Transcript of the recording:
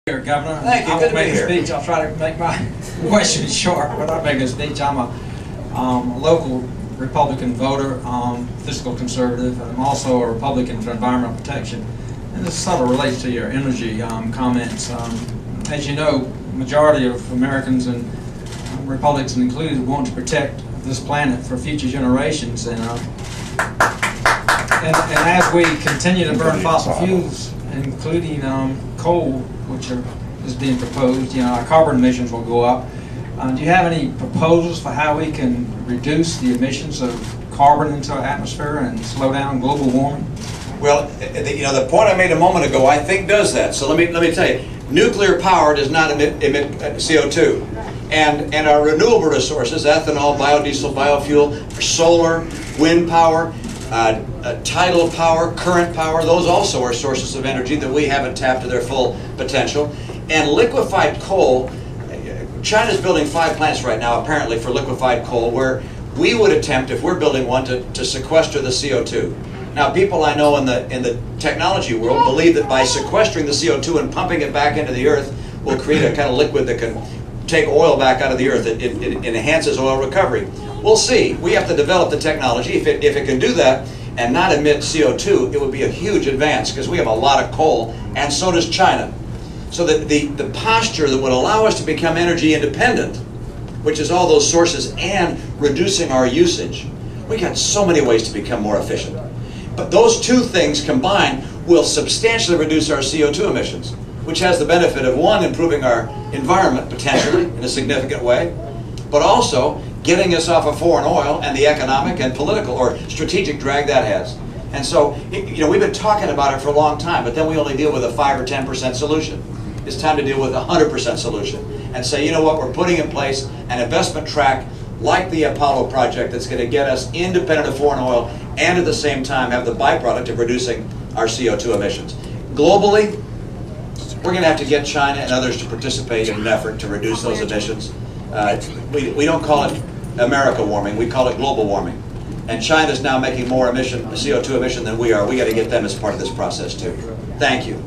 Here, Governor. Thank you. I Good won't to be make a here. speech. I'll try to make my question short, but I'll make a speech. I'm a local Republican voter, fiscal conservative. I'm also a Republican for environmental protection. And this sort of relates to your energy comments. As you know, the majority of Americans and Republicans included want to protect this planet for future generations. And as we continue to burn fossil fuels, including coal, which is being proposed, our carbon emissions will go up. Do you have any proposals for how we can reduce the emissions of carbon into our atmosphere and slow down global warming? Well, the point I made a moment ago, I think does that. So let me tell you, nuclear power does not emit CO2, and our renewable resources, ethanol, biodiesel, biofuel, solar, wind power, tidal power, current power, those also are sources of energy that we haven't tapped to their full potential. And liquefied coal, China's building 5 plants right now apparently for liquefied coal, where we would attempt, if we're building one, to sequester the CO2. Now, people I know in the technology world believe that by sequestering the CO2 and pumping it back into the earth will create a kind of liquid that can take oil back out of the earth. It enhances oil recovery. We'll see. We have to develop the technology. If it can do that and not emit CO2, it would be a huge advance because we have a lot of coal, and so does China. So that the posture that would allow us to become energy independent, which is all those sources, and reducing our usage, we got so many ways to become more efficient. But those two things combined will substantially reduce our CO2 emissions, which has the benefit of, one, improving our environment potentially in a significant way, but also getting us off of foreign oil and the economic and political or strategic drag that has. And so, we've been talking about it for a long time, but then we only deal with a 5 or 10% solution. It's time to deal with a 100% solution and say, you know what, we're putting in place an investment track like the Apollo project that's going to get us independent of foreign oil and at the same time have the byproduct of reducing our CO2 emissions. Globally, we're going to have to get China and others to participate in an effort to reduce those emissions. We don't call it America warming, we call it global warming. And China's now making more CO2 emission than we are. We got to get them as part of this process too. Thank you.